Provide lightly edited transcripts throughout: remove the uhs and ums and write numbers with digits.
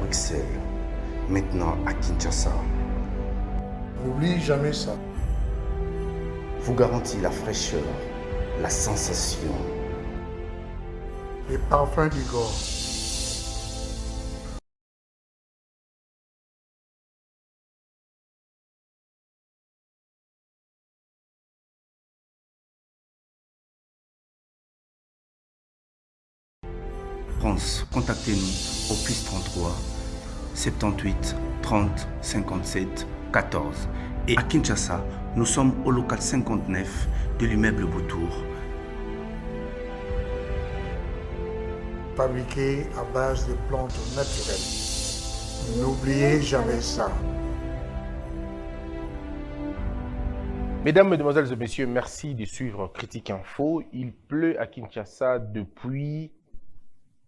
Bruxelles, maintenant à Kinshasa, N'oublie jamais ça. vous garantit la fraîcheur, la sensation. Les parfums d'Igor. France, contactez-nous au +33 78 30 57 14. Et à Kinshasa, nous sommes au local 59 de l'immeuble Boutour. Fabriqué à base de plantes naturelles. N'oubliez jamais ça. Mesdames, Mesdemoiselles et Messieurs, merci de suivre Critique Info. Il pleut à Kinshasa depuis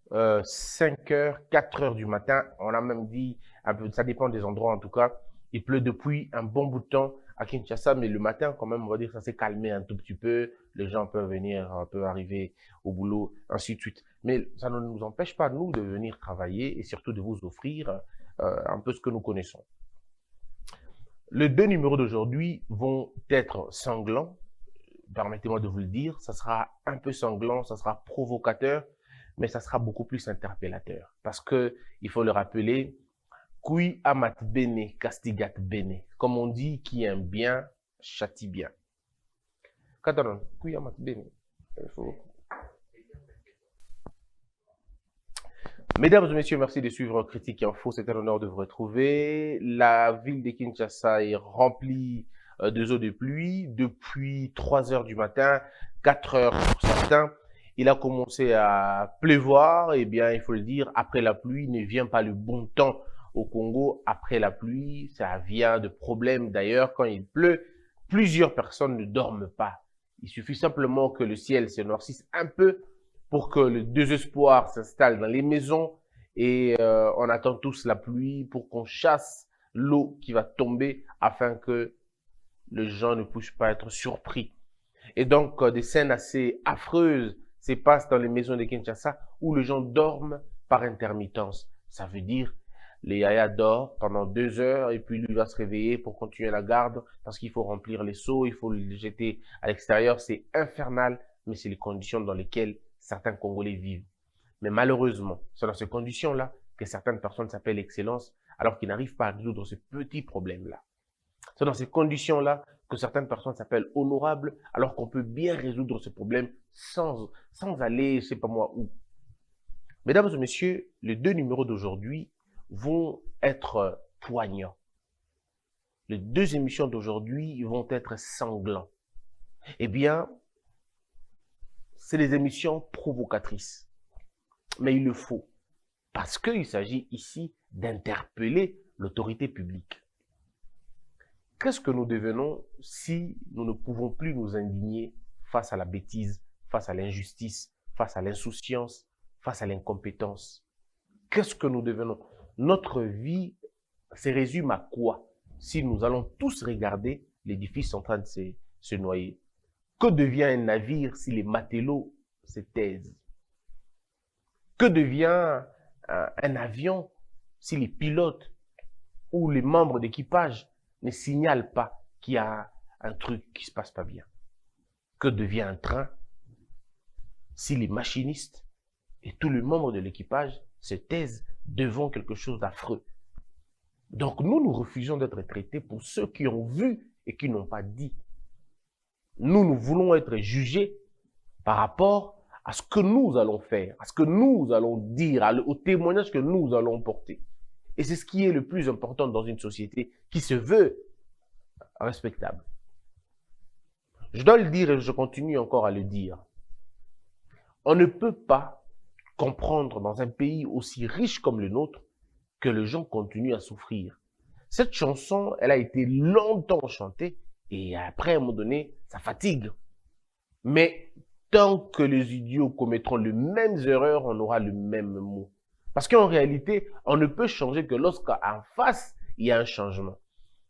5 heures, 4 heures du matin. On a même dit, un peu, ça dépend des endroits en tout cas. Il pleut depuis un bon bout de temps à Kinshasa, mais le matin quand même, on va dire que ça s'est calmé un tout petit peu. Les gens peuvent venir, peuvent arriver au boulot, ainsi de suite. Mais ça ne nous empêche pas, nous, de venir travailler et surtout de vous offrir un peu ce que nous connaissons. Les deux numéros d'aujourd'hui vont être sanglants. Permettez-moi de vous le dire, ça sera un peu sanglant, ça sera provocateur, mais ça sera beaucoup plus interpellateur. Parce que, il faut le rappeler, qui amat bene, castigat bene. Comme on dit, qui aime bien, châtie bien. Catalan, qui amat bene. Mesdames et messieurs, merci de suivre Critique Info. C'est un honneur de vous retrouver. La ville de Kinshasa est remplie de eaux de pluie depuis 3 heures du matin, 4 heures pour certains. Il a commencé à pleuvoir. Eh bien, il faut le dire, après la pluie ne vient pas le bon temps au Congo. Après la pluie, ça vient de problèmes. D'ailleurs, quand il pleut, plusieurs personnes ne dorment pas. Il suffit simplement que le ciel se noircisse un peu pour que le désespoir s'installe dans les maisons et on attend tous la pluie pour qu'on chasse l'eau qui va tomber afin que les gens ne puissent pas être surpris. Et donc, des scènes assez affreuses se passent dans les maisons de Kinshasa où les gens dorment par intermittence. Ça veut dire, les yaya dort pendant 2 heures et puis lui va se réveiller pour continuer la garde parce qu'il faut remplir les seaux, il faut les jeter à l'extérieur. C'est infernal, mais c'est les conditions dans lesquelles certains Congolais vivent. Mais malheureusement, c'est dans ces conditions-là que certaines personnes s'appellent excellence alors qu'ils n'arrivent pas à résoudre ce petit problème-là. C'est dans ces conditions-là que certaines personnes s'appellent honorables alors qu'on peut bien résoudre ce problème sans aller, je sais pas moi, où. Mesdames et messieurs, les deux numéros d'aujourd'hui vont être poignants. Les deux émissions d'aujourd'hui vont être sanglants. Eh bien, c'est des émissions provocatrices. Mais il le faut. Parce qu'il s'agit ici d'interpeller l'autorité publique. Qu'est-ce que nous devenons si nous ne pouvons plus nous indigner face à la bêtise, face à l'injustice, face à l'insouciance, face à l'incompétence? Qu'est-ce que nous devenons? Notre vie se résume à quoi si nous allons tous regarder l'édifice en train de se noyer? Que devient un navire si les matelots se taisent? Que devient un avion si les pilotes ou les membres d'équipage ne signalent pas qu'il y a un truc qui se passe pas bien? Que devient un train si les machinistes et tous les membres de l'équipage se taisent devant quelque chose d'affreux? Donc nous refusons d'être traités pour ceux qui ont vu et qui n'ont pas dit. Nous voulons être jugés par rapport à ce que nous allons faire, à ce que nous allons dire, au témoignage que nous allons porter. Et c'est ce qui est le plus important dans une société qui se veut respectable. Je dois le dire et je continue encore à le dire. On ne peut pas comprendre dans un pays aussi riche comme le nôtre que les gens continuent à souffrir. Cette chanson, elle a été longtemps chantée et après, à un moment donné, ça fatigue. Mais tant que les idiots commettront les mêmes erreurs, on aura le même mot. Parce qu'en réalité, on ne peut changer que lorsqu'en face, il y a un changement.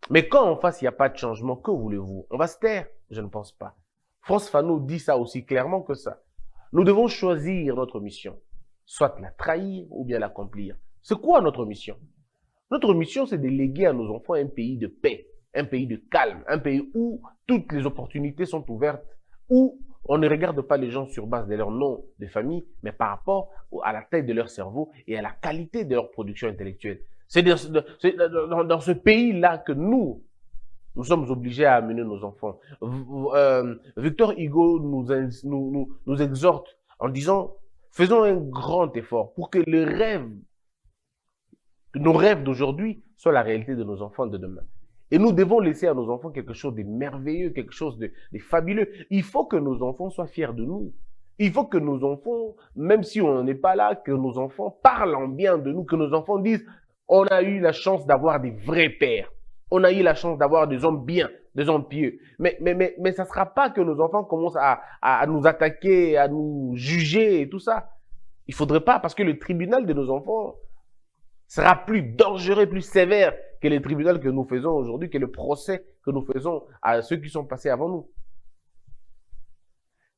Mais quand en face, il n'y a pas de changement, que voulez-vous? On va se taire? Je ne pense pas. Frantz Fanon dit ça aussi clairement que ça. Nous devons choisir notre mission. Soit la trahir ou bien l'accomplir. C'est quoi notre mission? Notre mission, c'est de léguer à nos enfants un pays de paix, un pays de calme, un pays où toutes les opportunités sont ouvertes, où on ne regarde pas les gens sur base de leur nom de famille, mais par rapport à la taille de leur cerveau et à la qualité de leur production intellectuelle. C'est dans ce pays-là que nous sommes obligés à amener nos enfants. Victor Hugo nous exhorte en disant, faisons un grand effort pour que nos rêves d'aujourd'hui soient la réalité de nos enfants de demain. Et nous devons laisser à nos enfants quelque chose de merveilleux, quelque chose de fabuleux. Il faut que nos enfants soient fiers de nous. Il faut que nos enfants, même si on n'est pas là, que nos enfants parlent en bien de nous, que nos enfants disent, on a eu la chance d'avoir des vrais pères. On a eu la chance d'avoir des hommes bien, des hommes pieux. Mais ça ne sera pas que nos enfants commencent à nous attaquer, à nous juger et tout ça. Il ne faudrait pas, parce que le tribunal de nos enfants sera plus dangereux, plus sévère que les tribunaux que nous faisons aujourd'hui, que le procès que nous faisons à ceux qui sont passés avant nous.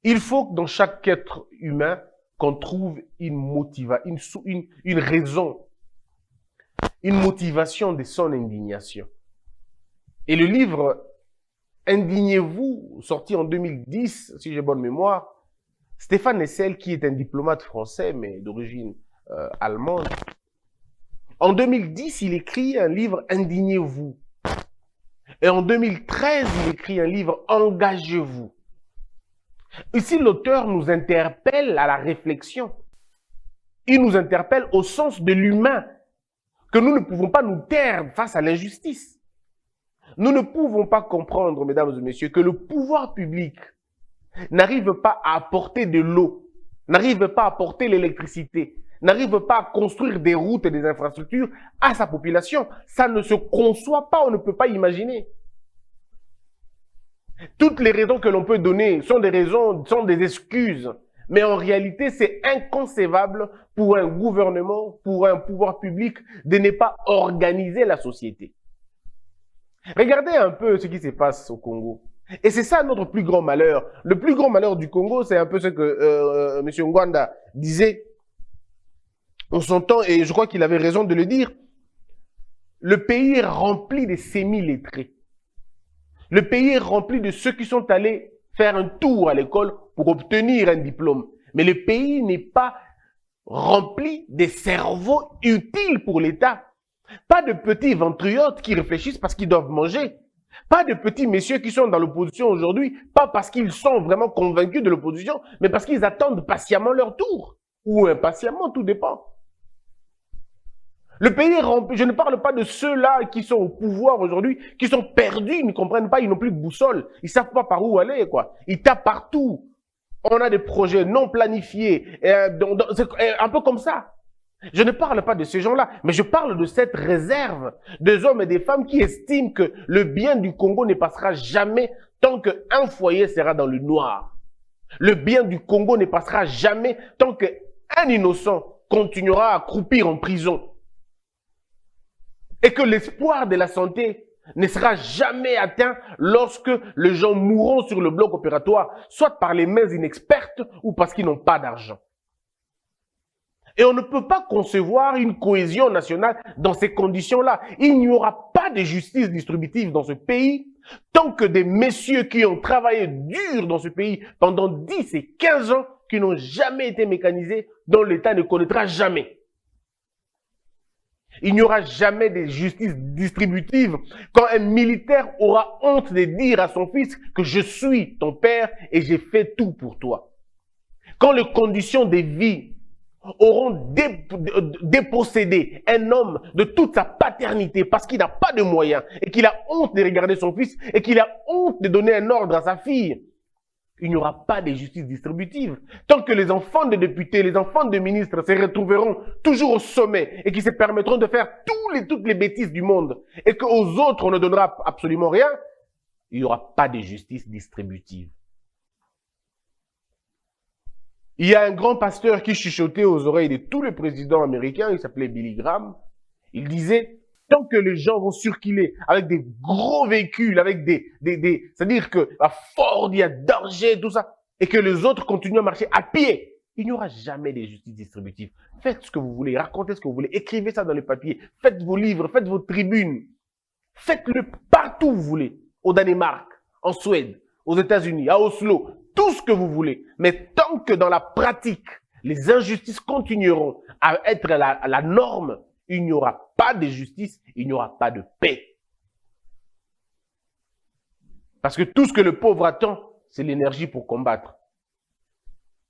Il faut que dans chaque être humain, qu'on trouve une raison, une motivation de son indignation. Et le livre « Indignez-vous », sorti en 2010, si j'ai bonne mémoire, Stéphane Hessel, qui est un diplomate français, mais d'origine allemande, en 2010, il écrit un livre « Indignez-vous ». Et en 2013, il écrit un livre « Engagez-vous ». Ici, l'auteur nous interpelle à la réflexion. Il nous interpelle au sens de l'humain, que nous ne pouvons pas nous taire face à l'injustice. Nous ne pouvons pas comprendre, mesdames et messieurs, que le pouvoir public n'arrive pas à apporter de l'eau, n'arrive pas à apporter l'électricité, n'arrive pas à construire des routes et des infrastructures à sa population. Ça ne se conçoit pas, on ne peut pas imaginer. Toutes les raisons que l'on peut donner sont des excuses. Mais en réalité, c'est inconcevable pour un gouvernement, pour un pouvoir public, de ne pas organiser la société. Regardez un peu ce qui se passe au Congo. Et c'est ça notre plus grand malheur. Le plus grand malheur du Congo, c'est un peu ce que M. Ngwanda disait. On s'entend, et je crois qu'il avait raison de le dire. Le pays est rempli de semi-lettrés. Le pays est rempli de ceux qui sont allés faire un tour à l'école pour obtenir un diplôme. Mais le pays n'est pas rempli de cerveaux utiles pour l'État. Pas de petits ventriotes qui réfléchissent parce qu'ils doivent manger. Pas de petits messieurs qui sont dans l'opposition aujourd'hui, pas parce qu'ils sont vraiment convaincus de l'opposition, mais parce qu'ils attendent patiemment leur tour. Ou impatiemment, tout dépend. Le pays est rempli. Je ne parle pas de ceux-là qui sont au pouvoir aujourd'hui, qui sont perdus, ils ne comprennent pas, ils n'ont plus de boussole. Ils ne savent pas par où aller, quoi. Ils tapent partout. On a des projets non planifiés, un peu comme ça. Je ne parle pas de ces gens-là, mais je parle de cette réserve des hommes et des femmes qui estiment que le bien du Congo ne passera jamais tant qu'un foyer sera dans le noir. Le bien du Congo ne passera jamais tant qu'un innocent continuera à croupir en prison. Et que l'espoir de la santé ne sera jamais atteint lorsque les gens mourront sur le bloc opératoire, soit par les mains inexpertes ou parce qu'ils n'ont pas d'argent. Et on ne peut pas concevoir une cohésion nationale dans ces conditions-là. Il n'y aura pas de justice distributive dans ce pays tant que des messieurs qui ont travaillé dur dans ce pays pendant 10 et 15 ans, qui n'ont jamais été mécanisés, dont l'État ne connaîtra jamais. Il n'y aura jamais de justice distributive quand un militaire aura honte de dire à son fils que je suis ton père et j'ai fait tout pour toi. Quand les conditions de vie auront dépossédé un homme de toute sa paternité parce qu'il n'a pas de moyens et qu'il a honte de regarder son fils et qu'il a honte de donner un ordre à sa fille, il n'y aura pas de justice distributive. Tant que les enfants de députés, les enfants de ministres se retrouveront toujours au sommet et qui se permettront de faire toutes les bêtises du monde et qu'aux autres on ne donnera absolument rien, il n'y aura pas de justice distributive. Il y a un grand pasteur qui chuchotait aux oreilles de tous les présidents américains, il s'appelait Billy Graham. Il disait, tant que les gens vont circuler avec des gros véhicules, avec c'est-à-dire que à Ford, il y a danger, tout ça, et que les autres continuent à marcher à pied, Il n'y aura jamais de justice distributive. Faites ce que vous voulez, racontez ce que vous voulez, écrivez ça dans les papiers, faites vos livres, faites vos tribunes. Faites-le partout où vous voulez. Au Danemark, en Suède, aux États-Unis, à Oslo, tout ce que vous voulez. Mais tant que dans la pratique, les injustices continueront à être la norme, il n'y aura pas de justice, il n'y aura pas de paix. Parce que tout ce que le pauvre attend, c'est l'énergie pour combattre.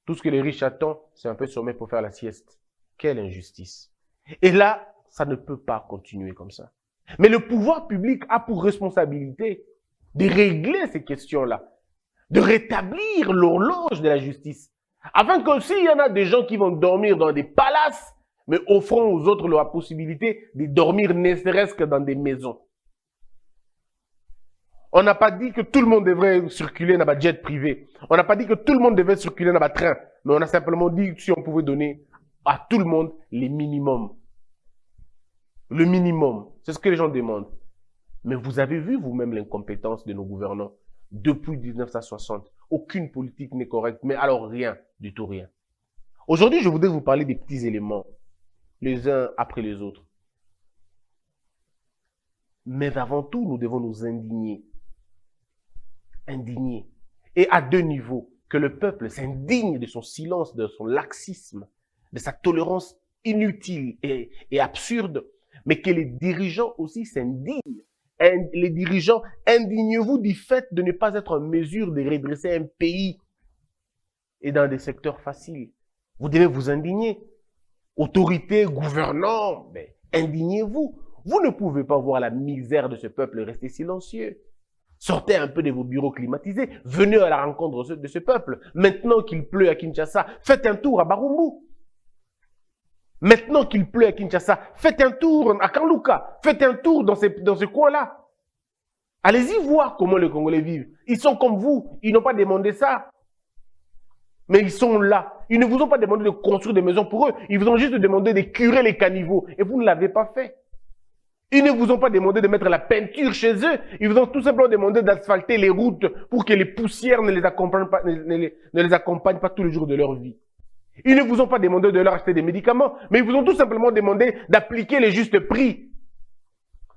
Tout ce que les riches attendent, c'est un peu de sommeil pour faire la sieste. Quelle injustice. Et là, ça ne peut pas continuer comme ça. Mais le pouvoir public a pour responsabilité de régler ces questions-là, de rétablir l'horloge de la justice. Afin que s'il y en a des gens qui vont dormir dans des palaces, mais offrons aux autres la possibilité de dormir ne serait-ce que dans des maisons. On n'a pas dit que tout le monde devrait circuler dans un jet privé. On n'a pas dit que tout le monde devait circuler dans un train. Mais on a simplement dit que si on pouvait donner à tout le monde les minimums. Le minimum. C'est ce que les gens demandent. Mais vous avez vu vous-même l'incompétence de nos gouvernants. Depuis 1960, aucune politique n'est correcte. Mais alors rien, du tout rien. Aujourd'hui, je voudrais vous parler des petits éléments, les uns après les autres. Mais avant tout, nous devons nous indigner. Indigner. Et à deux niveaux. Que le peuple s'indigne de son silence, de son laxisme, de sa tolérance inutile et absurde, mais que les dirigeants aussi s'indignent. Les dirigeants, indignez-vous du fait de ne pas être en mesure de redresser un pays et dans des secteurs faciles. Vous devez vous indigner. Autorités, gouvernants, mais indignez-vous. Vous ne pouvez pas voir la misère de ce peuple et rester silencieux. Sortez un peu de vos bureaux climatisés. Venez à la rencontre de ce peuple. Maintenant qu'il pleut à Kinshasa, faites un tour à Barumbu. Maintenant qu'il pleut à Kinshasa, faites un tour à Kanluka. Faites un tour dans ce coin-là. Allez-y voir comment les Congolais vivent. Ils sont comme vous. Ils n'ont pas demandé ça. Mais ils sont là. Ils ne vous ont pas demandé de construire des maisons pour eux. Ils vous ont juste demandé de curer les caniveaux. Et vous ne l'avez pas fait. Ils ne vous ont pas demandé de mettre la peinture chez eux. Ils vous ont tout simplement demandé d'asphalter les routes pour que les poussières ne les accompagnent pas tous les jours de leur vie. Ils ne vous ont pas demandé de leur acheter des médicaments, mais ils vous ont tout simplement demandé d'appliquer les justes prix.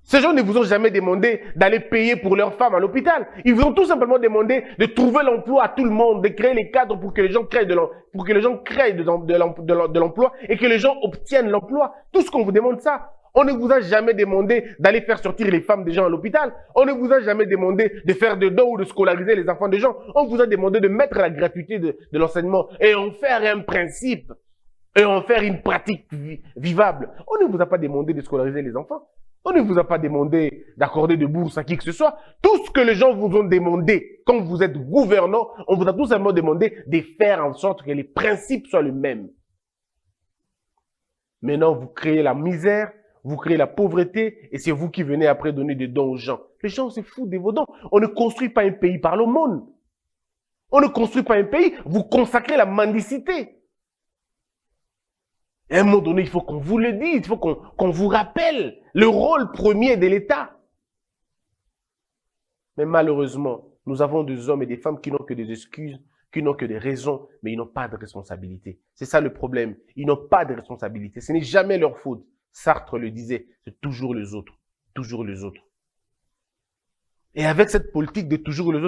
Ces gens ne vous ont jamais demandé d'aller payer pour leurs femmes à l'hôpital. Ils vous ont tout simplement demandé de trouver l'emploi à tout le monde, de créer les cadres pour que les gens créent de l'emploi et que les gens obtiennent l'emploi. Tout ce qu'on vous demande ça. On ne vous a jamais demandé d'aller faire sortir les femmes des gens à l'hôpital. On ne vous a jamais demandé de faire des dons ou de scolariser les enfants des gens. On vous a demandé de mettre la gratuité de l'enseignement et en faire un principe et en faire une pratique vivable. On ne vous a pas demandé de scolariser les enfants. On ne vous a pas demandé d'accorder de bourses à qui que ce soit. Tout ce que les gens vous ont demandé quand vous êtes gouvernant, on vous a tout simplement demandé de faire en sorte que les principes soient les mêmes. Maintenant, vous créez la misère. Vous créez la pauvreté et c'est vous qui venez après donner des dons aux gens. Les gens se foutent de vos dons. On ne construit pas un pays par l'aumône. On ne construit pas un pays. Vous consacrez la mendicité. Et à un moment donné, il faut qu'on vous le dise. Il faut qu'on vous rappelle le rôle premier de l'État. Mais malheureusement, nous avons des hommes et des femmes qui n'ont que des excuses, qui n'ont que des raisons, mais ils n'ont pas de responsabilité. C'est ça le problème. Ils n'ont pas de responsabilité. Ce n'est jamais leur faute. Sartre le disait, c'est toujours les autres, toujours les autres. Et avec cette politique de toujours les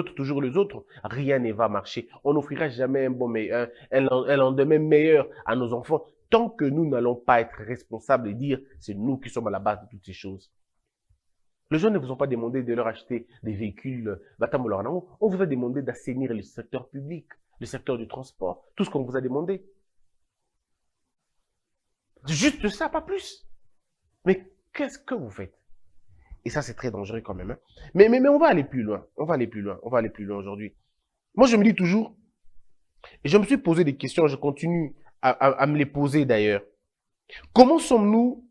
autres, rien ne va marcher. On n'offrira jamais un lendemain meilleur à nos enfants tant que nous n'allons pas être responsables et dire c'est nous qui sommes à la base de toutes ces choses. Les gens ne vous ont pas demandé de leur acheter des véhicules. On vous a demandé d'assainir le secteur public, le secteur du transport, tout ce qu'on vous a demandé. Juste ça, pas plus. Mais qu'est-ce que vous faites? Et ça, c'est très dangereux quand même. Hein. Mais on va aller plus loin. On va aller plus loin aujourd'hui. Moi, je me dis toujours, et je me suis posé des questions, je continue à me les poser d'ailleurs. Comment sommes-nous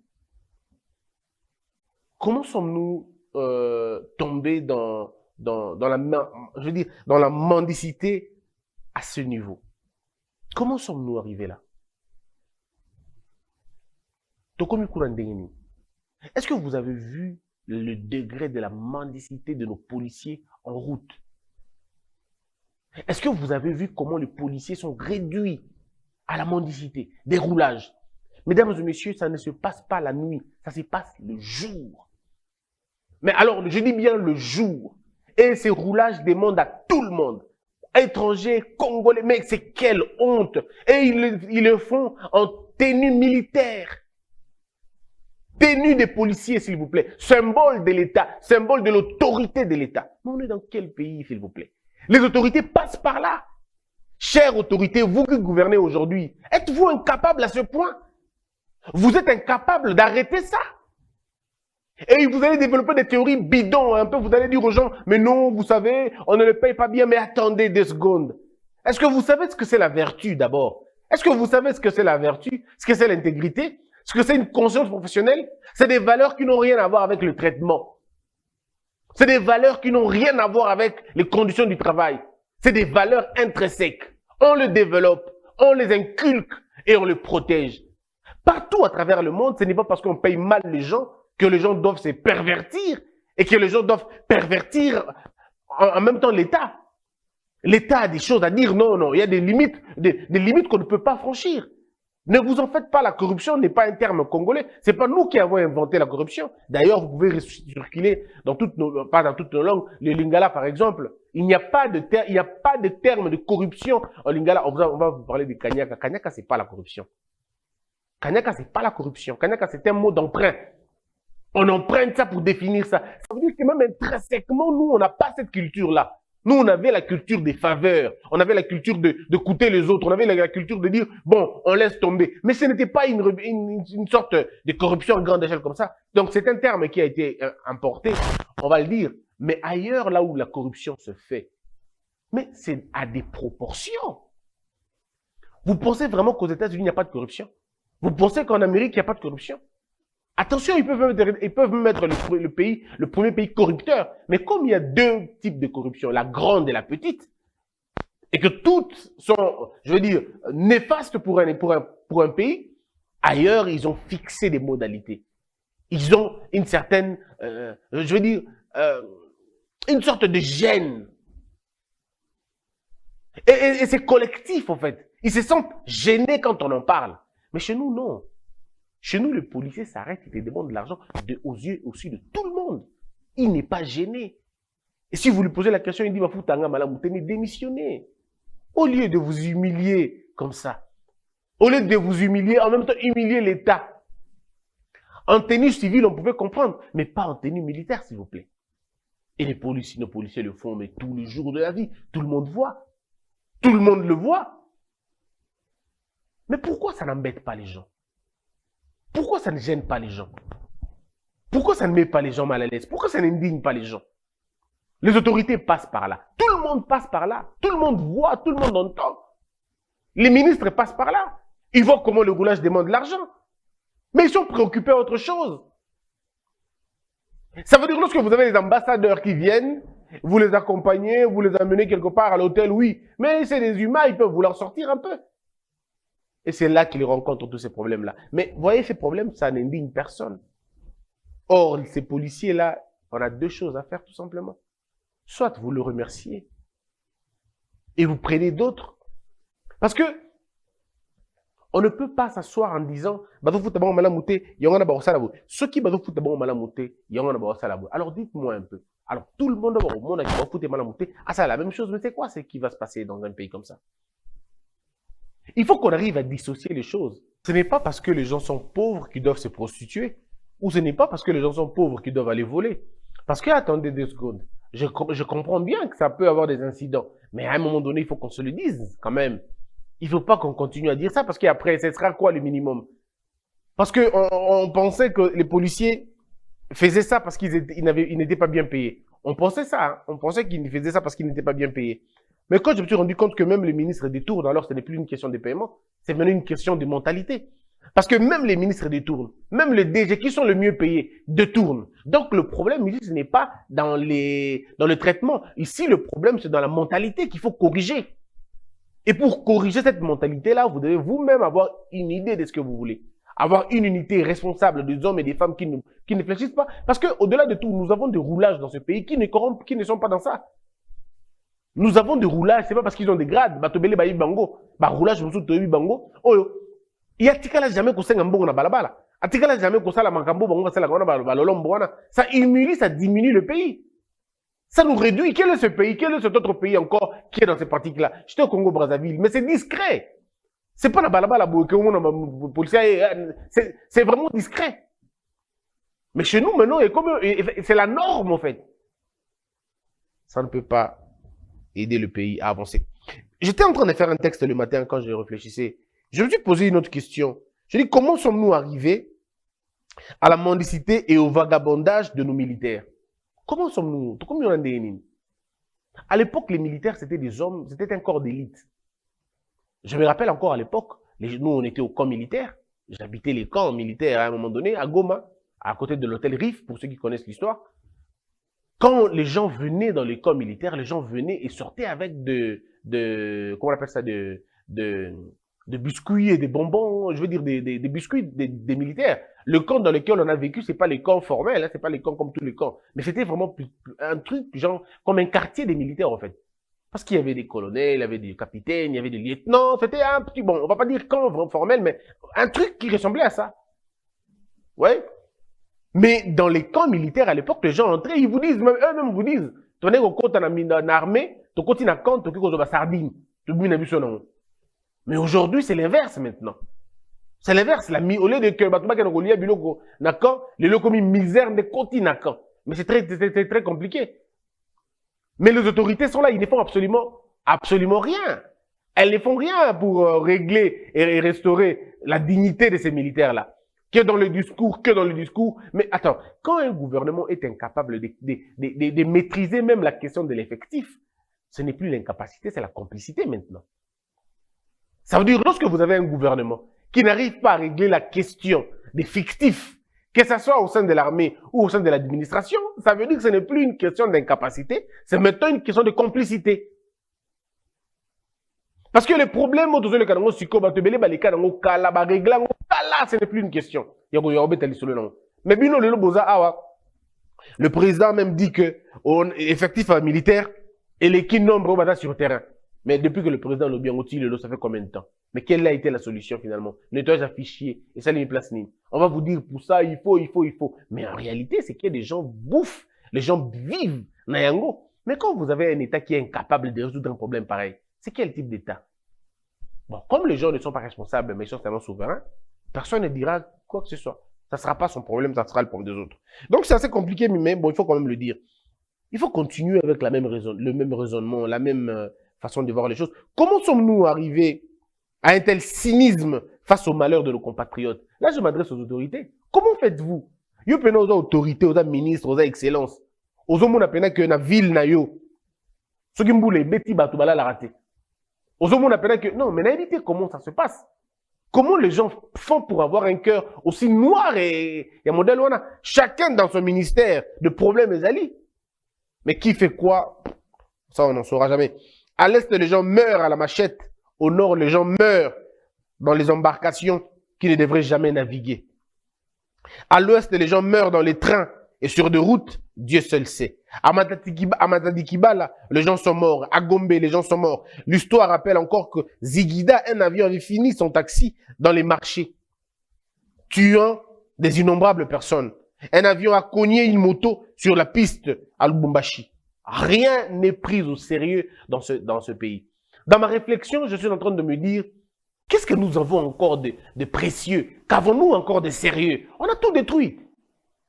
tombés dans la mendicité à ce niveau? Comment sommes-nous arrivés là? Est-ce que vous avez vu le degré de la mendicité de nos policiers en route? Est-ce que vous avez vu comment les policiers sont réduits à la mendicité, des roulages. Mesdames et messieurs, ça ne se passe pas la nuit, ça se passe le jour. Mais alors, je dis bien le jour. Et ces roulages demandent à tout le monde, étrangers, congolais, mais c'est quelle honte. Et ils le font en tenue militaire. Tenue des policiers, s'il vous plaît. Symbole de l'État, symbole de l'autorité de l'État. Mais on est dans quel pays, s'il vous plaît? Les autorités passent par là. Chère autorité, vous qui gouvernez aujourd'hui, êtes-vous incapable à ce point? Vous êtes incapable d'arrêter ça. Et vous allez développer des théories bidons, un peu, vous allez dire aux gens, mais non, vous savez, on ne le paye pas bien, mais attendez 2 secondes. Est-ce que vous savez ce que c'est la vertu d'abord? Est-ce que vous savez ce que c'est la vertu? Ce que c'est l'intégrité? Ce que c'est une conscience professionnelle? C'est des valeurs qui n'ont rien à voir avec le traitement. C'est des valeurs qui n'ont rien à voir avec les conditions du travail. C'est des valeurs intrinsèques. On le développe, on les inculque et on les protège. Partout à travers le monde, ce n'est pas parce qu'on paye mal les gens que les gens doivent se pervertir et que les gens doivent pervertir en même temps l'État. L'État a des choses à dire. Non, non, il y a des limites qu'on ne peut pas franchir. Ne vous en faites pas, la corruption n'est pas un terme congolais. C'est pas nous qui avons inventé la corruption. D'ailleurs, vous pouvez circuler dans pas dans toutes nos langues. Le lingala, par exemple, il n'y a pas de terme de corruption en lingala. On va vous parler de Kanyaka. Kanyaka, c'est pas la corruption. Kanyaka, c'est pas la corruption. Kanyaka, c'est un mot d'emprunt. On emprunte ça pour définir ça. Ça veut dire que même intrinsèquement, nous, on n'a pas cette culture-là. Nous, on avait la culture des faveurs. On avait la culture de coûter les autres. On avait la culture de dire, bon, on laisse tomber. Mais ce n'était pas une sorte de corruption à grande échelle comme ça. Donc, c'est un terme qui a été importé, on va le dire. Mais ailleurs, là où la corruption se fait, mais c'est à des proportions. Vous pensez vraiment qu'aux États-Unis, il n'y a pas de corruption? Vous pensez qu'en Amérique, il n'y a pas de corruption? Attention, ils peuvent mettre le premier pays corrupteur. Mais comme il y a 2 types de corruption, la grande et la petite, et que toutes sont, je veux dire, néfastes pour un pays, ailleurs, ils ont fixé des modalités. Ils ont une certaine, je veux dire, une sorte de gêne. Et c'est collectif, en fait. Ils se sentent gênés quand on en parle. Mais chez nous, non. Chez nous, le policier s'arrête, il te demande de l'argent aux yeux aussi de tout le monde. Il n'est pas gêné. Et si vous lui posez la question, il dit, démissionnez. Au lieu de vous humilier comme ça, au lieu de vous humilier, en même temps humilier l'État. En tenue civile, on pouvait comprendre, mais pas en tenue militaire, s'il vous plaît. Et nos policiers le font, mais tous les jours de la vie. Tout le monde voit. Tout le monde le voit. Mais pourquoi ça n'embête pas les gens? Pourquoi ça ne gêne pas les gens? Pourquoi ça ne met pas les gens mal à l'aise? Pourquoi ça n'indigne pas les gens? Les autorités passent par là. Tout le monde passe par là. Tout le monde voit, tout le monde entend. Les ministres passent par là. Ils voient comment le roulage demande de l'argent. Mais ils sont préoccupés à autre chose. Ça veut dire que lorsque vous avez des ambassadeurs qui viennent, vous les accompagnez, vous les amenez quelque part à l'hôtel, oui. Mais c'est des humains, ils peuvent vouloir sortir un peu. Et c'est là qu'ils rencontrent tous ces problèmes-là. Mais vous voyez, ces problèmes, ça n'indigne personne. Or, ces policiers-là, on a 2 choses à faire tout simplement. Soit vous le remerciez et vous prenez d'autres. Parce que on ne peut pas s'asseoir en disant alors dites-moi un peu. Alors tout le monde au monde c'est la même chose, mais c'est quoi ce qui va se passer dans un pays comme ça? Il faut qu'on arrive à dissocier les choses. Ce n'est pas parce que les gens sont pauvres qu'ils doivent se prostituer, ou ce n'est pas parce que les gens sont pauvres qu'ils doivent aller voler. Parce que, attendez 2 secondes, je comprends bien que ça peut avoir des incidents, mais à un moment donné, il faut qu'on se le dise quand même. Il ne faut pas qu'on continue à dire ça, parce qu'après, ce sera quoi le minimum? Parce qu'on pensait que les policiers faisaient ça parce qu'ils n'étaient pas bien payés. On pensait ça, hein? On pensait qu'ils faisaient ça parce qu'ils n'étaient pas bien payés. Mais quand je me suis rendu compte que même les ministres détournent, alors ce n'est plus une question de paiement, c'est maintenant une question de mentalité. Parce que même les ministres détournent, même les DG qui sont le mieux payés détournent. Donc le problème ici, ce n'est pas dans le traitement. Ici, le problème, c'est dans la mentalité qu'il faut corriger. Et pour corriger cette mentalité-là, vous devez vous-même avoir une idée de ce que vous voulez. Avoir une unité responsable des hommes et des femmes qui ne fléchissent pas. Parce que au-delà de tout, nous avons des roulages dans ce pays qui ne sont pas dans ça. Nous avons des roulages, c'est pas parce qu'ils ont des grades. Batobele ba bango, ba roulage musu to bango. Oh, il y a tikala jamais ko senga mbongo na balabala. Atikala jamais ko sala makambo bango sala kona balolombo wana. Ça humilie, ça diminue le pays. Ça nous réduit. Quel est ce pays? Quel est cet autre pays encore qui est dans ces pratiques-là? J'étais au Congo-Brazzaville, mais c'est discret. C'est pas la balabala c'est vraiment discret. Mais chez nous maintenant, c'est la norme en fait. Ça ne peut pas aider le pays à avancer. J'étais en train de faire un texte le matin quand je réfléchissais. Je me suis posé une autre question. Je dis, comment sommes-nous arrivés à la mendicité et au vagabondage de nos militaires? Comment sommes-nous? À l'époque, les militaires, c'était des hommes, c'était un corps d'élite. Je me rappelle encore à l'époque, nous, on était au camp militaire. J'habitais les camps militaires à un moment donné, à Goma, à côté de l'hôtel Riff, pour ceux qui connaissent l'histoire. Quand les gens venaient dans les camps militaires, les gens venaient et sortaient avec comment on appelle ça, de biscuits et des bonbons, je veux dire des biscuits des militaires. Le camp dans lequel on a vécu, c'est pas les camps formels, hein, c'est pas les camps comme tous les camps, mais c'était vraiment un truc genre comme un quartier des militaires en fait. Parce qu'il y avait des colonels, il y avait des capitaines, il y avait des lieutenants, c'était un petit, bon, on va pas dire camp formel, mais un truc qui ressemblait à ça. Ouais. Mais dans les camps militaires à l'époque, les gens entraient, ils vous disent, eux-mêmes vous disent, tenez au compte en armée, tu continues à compte, tu continues à sardine, tu mais aujourd'hui, c'est l'inverse maintenant. C'est l'inverse. Au lieu de que les locaux misère ne continuent à camp. Mais c'est très compliqué. Mais les autorités sont là, ils ne font absolument rien. Elles ne font rien pour régler et restaurer la dignité de ces militaires-là. Que dans le discours. Mais attends, quand un gouvernement est incapable de maîtriser même la question de l'effectif, ce n'est plus l'incapacité, c'est la complicité maintenant. Ça veut dire, lorsque vous avez un gouvernement qui n'arrive pas à régler la question des fictifs, que ce soit au sein de l'armée ou au sein de l'administration, ça veut dire que ce n'est plus une question d'incapacité, c'est maintenant une question de complicité. Parce que le problème, ce n'est plus une question. Mais le président même dit que l'effectif militaire et l'équipe nombre sur le terrain. Mais depuis que le président l'a bien outil, ça fait combien de temps? Mais quelle a été la solution finalement? Nettoyage à fichier, et ça, les place nime. On va vous dire, pour ça, il faut. Mais en réalité, c'est que les gens bouffent, les gens vivent, nayango. Mais quand vous avez un État qui est incapable de résoudre un problème pareil, c'est quel type d'État? Bon, comme les gens ne sont pas responsables, mais ils sont tellement souverains, personne ne dira quoi que ce soit. Ça ne sera pas son problème, ça sera le problème des autres. Donc c'est assez compliqué, mais bon, il faut quand même le dire. Il faut continuer avec le même raisonnement, la même façon de voir les choses. Comment sommes-nous arrivés à un tel cynisme face au malheur de nos compatriotes? Là, je m'adresse aux autorités. Comment faites-vous? Yo pena aux autorités, aux ministres, aux excellences. Aux hommes, on a pena que na ville na yo. Ce qui m'boule, beti batubala la raté. Aux hommes, on a pena que, non, mais évité comment ça se passe. Comment les gens font pour avoir un cœur aussi noir et un modèle où on a chacun dans son ministère de problèmes et alliés. Mais qui fait quoi? Ça, on n'en saura jamais. À l'est, les gens meurent à la machette. Au nord, les gens meurent dans les embarcations qui ne devraient jamais naviguer. À l'ouest, les gens meurent dans les trains et sur des routes, Dieu seul sait. À Matadi-Kibala, les gens sont morts. À Gombe, les gens sont morts. L'histoire rappelle encore que Ziguida, un avion, avait fini son taxi dans les marchés, tuant des innombrables personnes. Un avion a cogné une moto sur la piste à Lubumbashi. Rien n'est pris au sérieux dans ce pays. Dans ma réflexion, je suis en train de me dire, qu'est-ce que nous avons encore de précieux? Qu'avons-nous encore de sérieux? On a tout détruit.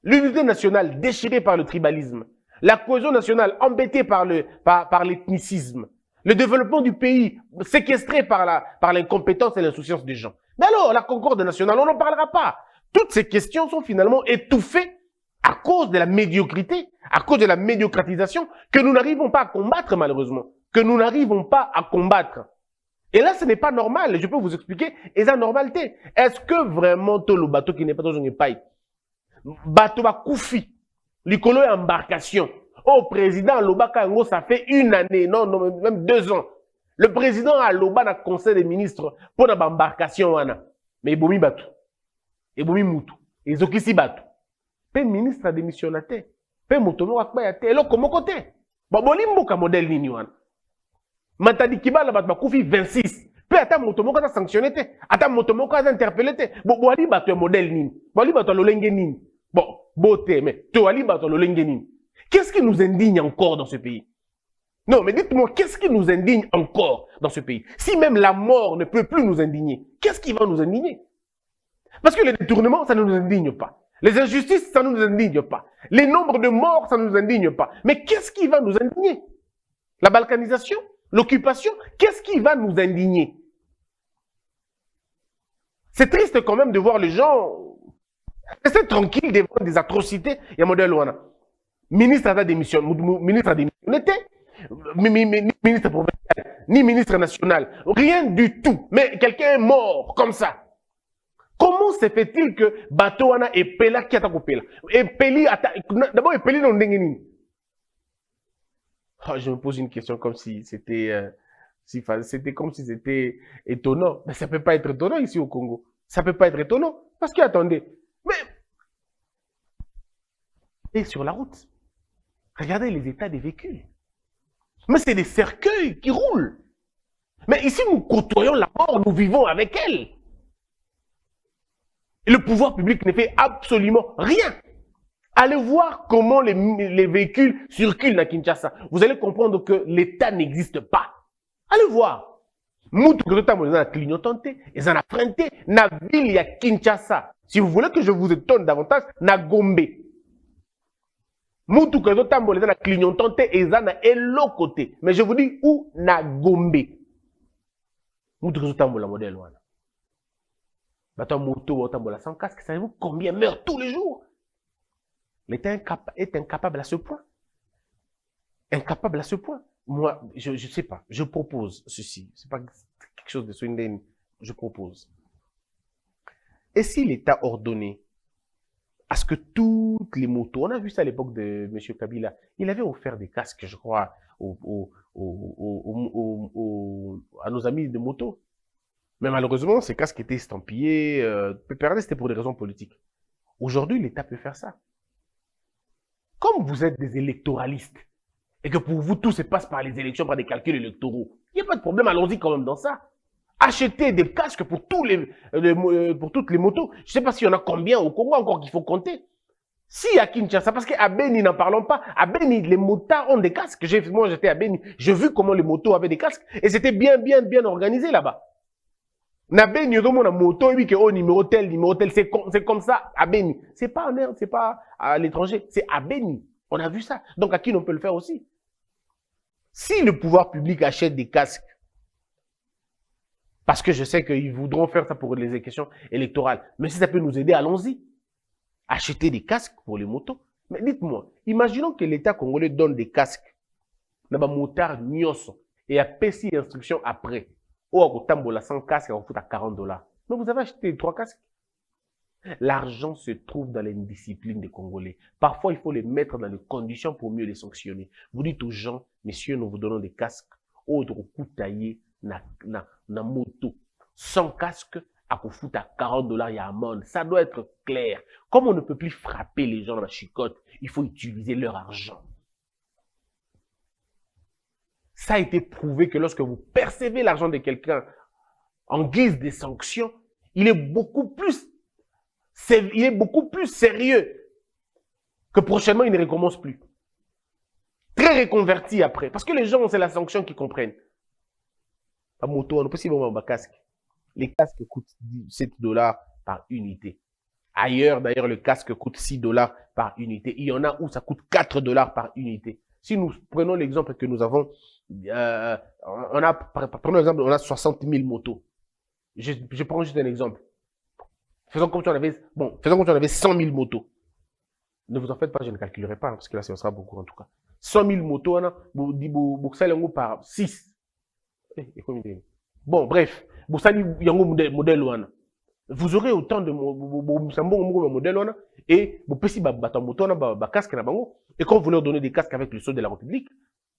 L'unité nationale déchirée par le tribalisme. La cohésion nationale embêtée par l'ethnicisme. Le développement du pays séquestré par l'incompétence et l'insouciance des gens. Mais alors, la concorde nationale, on n'en parlera pas. Toutes ces questions sont finalement étouffées à cause de la médiocrité, à cause de la médiocratisation que nous n'arrivons pas à combattre malheureusement. Que nous n'arrivons pas à combattre. Et là, ce n'est pas normal. Je peux vous expliquer. Et la normalité. Est-ce que vraiment tout le bateau qui n'est pas dans une paille, bateau va koufi, l'icolo est embarcation. Oh, président Lobaka, ça fait 1 année, non, même 2 ans. Le président a Loba dans le conseil des ministres pour la embarcation. Mais il bomi bateau. Il bomi moutou. Il zokisi bateau. Pe ministre a démissionné. Pe motono akbayate. Et là, comment côté? Bon, bolimbo ka modèle nini wana. Matadi Kibala Batbakufi 26. Pe ata moto moko a sanctionné te. Ata moto moko a interpellé te. Bon, wali bato modèle nini. Wali bato lolenge nini. Bon, beauté, mais to wali bato lolenge nini. Qu'est-ce qui nous indigne encore dans ce pays? Non, mais dites-moi, qu'est-ce qui nous indigne encore dans ce pays? Si même la mort ne peut plus nous indigner, qu'est-ce qui va nous indigner? Parce que les détournements, ça ne nous indigne pas. Les injustices, ça ne nous indigne pas. Les nombres de morts, ça ne nous indigne pas. Mais qu'est-ce qui va nous indigner? La balkanisation? L'occupation? Qu'est-ce qui va nous indigner? C'est triste quand même de voir les gens rester tranquilles devant des atrocités. Il y a modèle Ouana. Ministre a démissionné, ministre provincial, ni ministre national. Rien du tout. Mais quelqu'un est mort comme ça. Comment se fait-il que Batouana et Pela qui attaquent Pela? Et Peli d'abord et Peli non dengeni. Je me pose une question comme si c'était c'était comme si c'était étonnant. Mais ça peut pas être étonnant ici au Congo. Ça peut pas être étonnant parce que attendez. Mais et sur la route, regardez les états des véhicules. Mais c'est des cercueils qui roulent. Mais ici nous côtoyons la mort, nous vivons avec elle. Et le pouvoir public ne fait absolument rien. Allez voir comment les véhicules circulent à Kinshasa. Vous allez comprendre que l'État n'existe pas. Allez voir. Moutou que nous avons clignotanté, ils en ont affronté, na ville à Kinshasa. Si vous voulez que je vous étonne davantage, na Gombe. Moutou que nous avons clignotanté, ils en ont l'autre côté. Mais je vous dis où na Gombe. Moutou que nous avons la modèle. Bateau moto, sans casque, savez-vous combien meurent tous les jours? L'État est incapable à ce point. Incapable à ce point. Moi, je sais pas. Je propose ceci. C'est pas quelque chose de Swindon. Je propose. Et si l'État ordonnait à ce que toutes les motos, on a vu ça à l'époque de M. Kabila, il avait offert des casques, je crois, à nos amis de moto. Mais malheureusement, ces casques étaient estampillés. C'était pour des raisons politiques. Aujourd'hui, l'État peut faire ça. Comme vous êtes des électoralistes, et que pour vous, tout se passe par les élections, par des calculs électoraux, il n'y a pas de problème, allons-y quand même dans ça. Achetez des casques pour, pour toutes les motos. Je ne sais pas s'il y en a combien au Congo encore qu'il faut compter. Si à Kinshasa, parce qu'à Beni, n'en parlons pas, à Beni, les motards ont des casques. Moi, j'étais à Beni, j'ai vu comment les motos avaient des casques, et c'était bien organisé là-bas. Na Beni, on a moto, oui, que numéro tel, c'est comme ça, à Beni. C'est pas en Inde, c'est pas à l'étranger, c'est à Beni. On a vu ça. Donc, à qui on peut le faire aussi? Si le pouvoir public achète des casques, parce que je sais qu'ils voudront faire ça pour les questions électorales, mais si ça peut nous aider, allons-y. Acheter des casques pour les motos. Mais dites-moi, imaginons que l'État congolais donne des casques, na ba motard nyonso, et a pessi instruction après. Oh, à 100 casques, on fout à $40. Mais vous avez acheté 3 casques. L'argent se trouve dans l'indiscipline des Congolais. Parfois, il faut les mettre dans les conditions pour mieux les sanctionner. Vous dites aux gens, messieurs, nous vous donnons des casques. Autre coup taillé, na moto. 100 casques, à vous foutre à $40, il y a amende. Ça doit être clair. Comme on ne peut plus frapper les gens dans la chicotte, il faut utiliser leur argent. Ça a été prouvé que lorsque vous percevez l'argent de quelqu'un en guise de sanctions, il est beaucoup plus sérieux que prochainement il ne recommence plus. Très reconverti après. Parce que les gens, c'est la sanction qu'ils comprennent. La moto, on peut s'y voir un casque. Les casques coûtent $7 par unité. Ailleurs, d'ailleurs, le casque coûte $6 par unité. Il y en a où ça coûte $4 par unité. Si nous prenons l'exemple que nous avons, prenons l'exemple, on a 60 000 motos. Je prends juste un exemple. Faisons comme si on avait 100 000 motos. Ne vous en faites pas, je ne calculerai pas, parce que là, ça sera beaucoup en tout cas. 100 000 motos, on a, par 6. Bon, bref, vous aurez autant de modèles, et et quand vous leur donnez des casques avec le sceau de la République,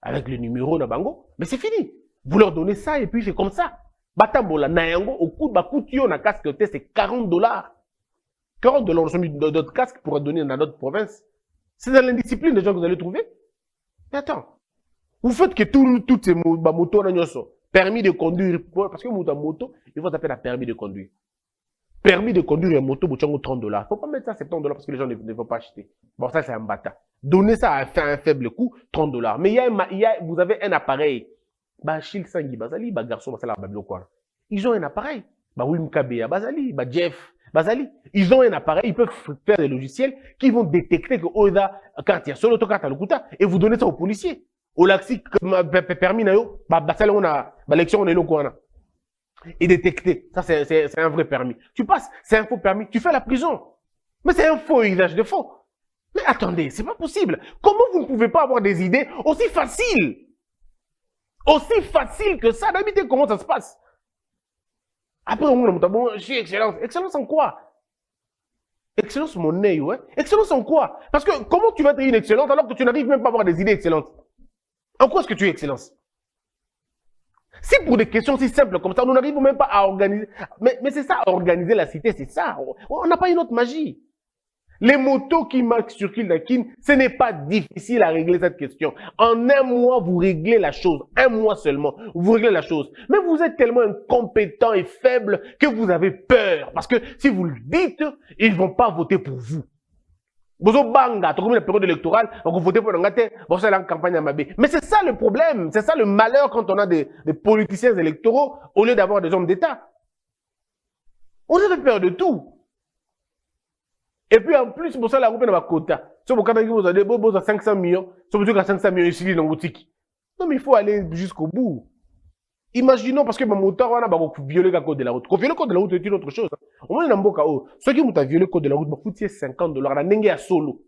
avec le numéro na bango, mais c'est fini. Vous leur donnez ça et puis c'est comme ça. Batambola nayango au coût na casque c'est $40. $40 sont mis d'autres casques pour donner dans notre province. C'est dans l'indiscipline des gens que vous allez trouver. Mais attends, Vous faites que toutes ces motos, permis de conduire, parce que moto, il faut taper la permis de conduire. Permis de conduire une moto, $30. Il ne faut pas mettre ça à $70 parce que les gens ne vont pas acheter. Bon, ça, c'est un bâtard. Donnez ça à un faible coût, $30. Mais vous avez un appareil. Bah, Chil Sangi, Bazali, bah, garçon, bah, ça, là, quoi. Ils ont un appareil. Bah, Wim Kabea, Bazali, bah, Jeff, Bazali. Ils ont un appareil, ils peuvent faire des logiciels qui vont détecter que Oda, quand il y a solo carte à l'Okuta, et vous donnez ça aux policiers. Au laxi, permis, bah, ça, on a, bah, l'élection, on est là, quoi, et détecter. Ça, c'est un vrai permis. Tu passes, c'est un faux permis, tu fais la prison. Mais c'est un faux usage de faux. Mais attendez, c'est pas possible. Comment vous ne pouvez pas avoir des idées aussi faciles? Aussi facile que ça. D'habitude, comment ça se passe? Après, bon, je suis excellence. Excellence en quoi? Excellence monnaie, ouais. Excellence en quoi? Parce que comment tu vas être une excellence alors que tu n'arrives même pas à avoir des idées excellentes? En quoi est-ce que tu es excellence? Si pour des questions si simples comme ça, nous n'arrivons même pas à organiser. Mais c'est ça, organiser la cité, c'est ça. On n'a pas une autre magie. Les motos qui marquent sur Kildakin, ce n'est pas difficile à régler cette question. En un mois, vous réglez la chose. Un mois seulement, vous réglez la chose. Mais vous êtes tellement incompétent et faible que vous avez peur. Parce que si vous le dites, ils ne vont pas voter pour vous. Bozo banga, tu la période électorale, vous votez pour l'Angleterre, vous allez en campagne à Mabé. Mais c'est ça le problème, c'est ça le malheur quand on a des politiciens électoraux au lieu d'avoir des hommes d'État. On a peur de tout. Et puis en plus, pour ça, la groupe est dans ma quota. Si vous avez 500 millions, si vous avez 500 millions ici dans la boutique. Non, mais il faut aller jusqu'au bout. Imaginons, parce que mon moteur, on a violé le code de la route. Quand violer le code de la route, c'est une autre chose. Au moins, dans le ceux qui ont violé le code de la route, il faut $50. Dans Nengue à solo.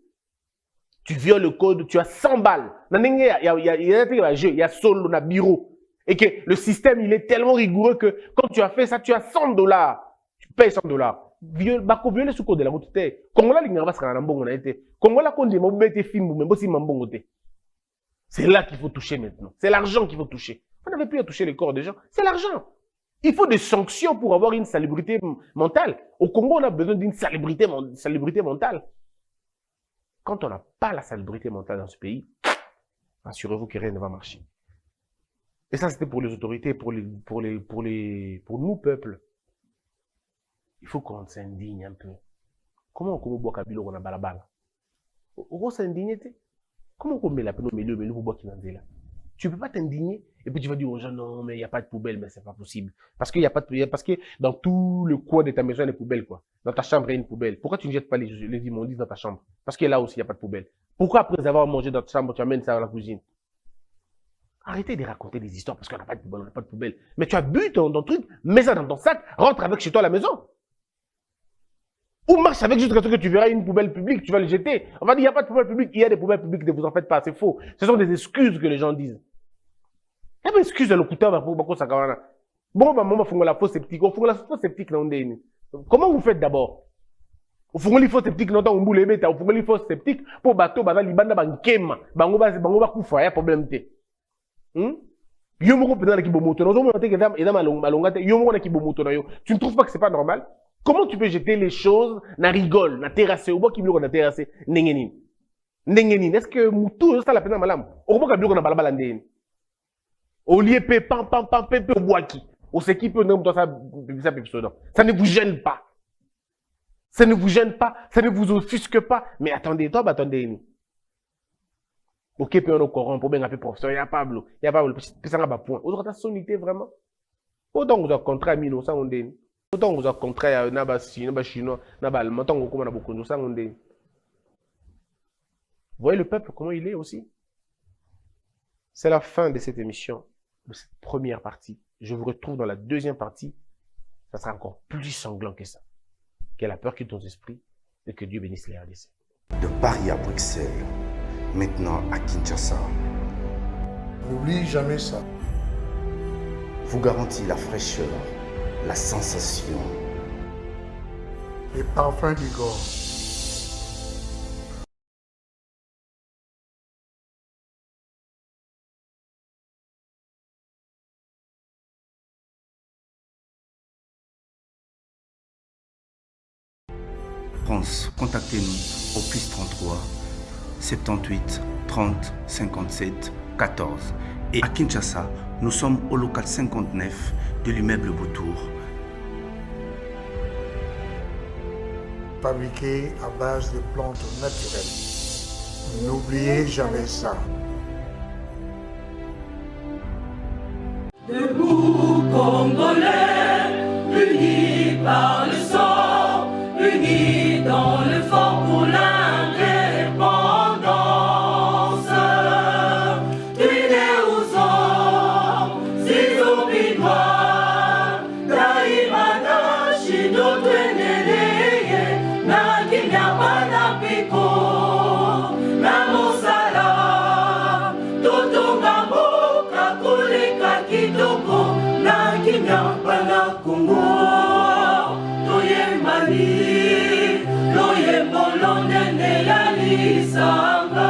Tu violes le code, tu as 100 balles. Dans Nengue, il y a solo, dans bureau. Et que le système, il est tellement rigoureux que quand tu as fait ça, tu as $100. Tu payes $100. Violer ce code de la route, Congola, il n'y a pas de bon, on a été. Congola, quand on a été film, mais aussi mambon, c'est là qu'il faut toucher maintenant. C'est l'argent qu'il faut toucher. On n'avait plus à toucher les corps des gens. C'est l'argent. Il faut des sanctions pour avoir une salubrité mentale. Au Congo, on a besoin d'une salubrité mentale. Quand on n'a pas la salubrité mentale dans ce pays, assurez-vous que rien ne va marcher. Et ça, c'était pour les autorités, pour nous, peuple. Il faut qu'on s'indigne un peu. Comment on boit Kabilo on a balabala? On s'indigne, comment on met la peine au milieu, mais nous, boit qui n'en est là? Tu ne peux pas t'indigner et puis tu vas dire aux gens non mais il n'y a pas de poubelle, mais c'est pas possible. Parce qu'il y a pas de poubelle, parce que dans tout le coin de ta maison il y a des poubelles quoi. Dans ta chambre il y a une poubelle. Pourquoi tu ne jettes pas les immondices dans ta chambre? Parce que là aussi il n'y a pas de poubelle. Pourquoi après avoir mangé dans ta chambre tu amènes ça à la cuisine? Arrêtez de raconter des histoires parce qu'on n'a pas de poubelle, on n'a pas de poubelle. Mais tu as bu ton truc, mets ça dans ton sac, rentre avec chez toi à la maison. Ou marche avec jusqu'à ce que tu verras une poubelle publique, tu vas le jeter. On va dire il n'y a pas de poubelle publique, il y a des poubelles publiques, ne vous en faites pas, c'est faux. Ce sont des excuses que les gens disent. Il y a des excuses à l'okuta pour ça. Bon, maman, on la fausse sceptique. On fait la fausse sceptique dans le. Comment vous faites d'abord? On fait les fausses sceptiques dans le boule bêta. On fait les fausses sceptiques pour bateau, libanda, bankema. Bango ba kufa, ya problème té. Yo moko pena na kibomoto. Non, on te kedam edam alongate. Yo moko na kibomoto na yo. Tu ne trouves pas que c'est pas normal? Comment tu peux jeter les choses na rigole, na terrasse, au bois qui bloque na terrasse, nengenin. Nengenin. Est-ce que moutou ça la peine malam? Au bois qui bloque na balabala ndeni. Au lieu de pam, au bois qui. Au ce qui peut nous ça ne vous gêne pas. Ça ne vous gêne pas, ça ne vous offusque pas. Mais attendez, toi, attendez. Ok, puis on est courant, pour bien appeler professeur, il y a Pablo, puis ça n'a pas point. Vous avez sonité vraiment. Autant vous avez contrat à Mino, ça on dit. Autant vous avez contrat à Naba Chinois, Naba Allemand, autant vous avez beaucoup de ça on dit. Vous voyez le peuple, comment il est aussi? C'est la fin de cette émission, de cette première partie. Je vous retrouve dans la deuxième partie. Ça sera encore plus sanglant que ça. Quelle a peur quitte nos esprits et que Dieu bénisse les RDC. De Paris à Bruxelles, maintenant à Kinshasa. N'oublie jamais ça. Vous garantit la fraîcheur, la sensation. Les parfums d'Igor. France, contactez-nous au +33 78 30 57 14 Et à Kinshasa, nous sommes au local 59 de l'immeuble Beautour. Fabriqué à base de plantes naturelles. N'oubliez jamais ça. Debout, Congolais, unis par le sang, unis dans le fort pour l'indépendance. Tués aux hommes, si obinois, daimana, shido tweneleye, na kinyabana piko, na mosala, totonga mboka koleka kitoko, na kinyabana Kongo, toyembali, loyembo lonene ya lisanga.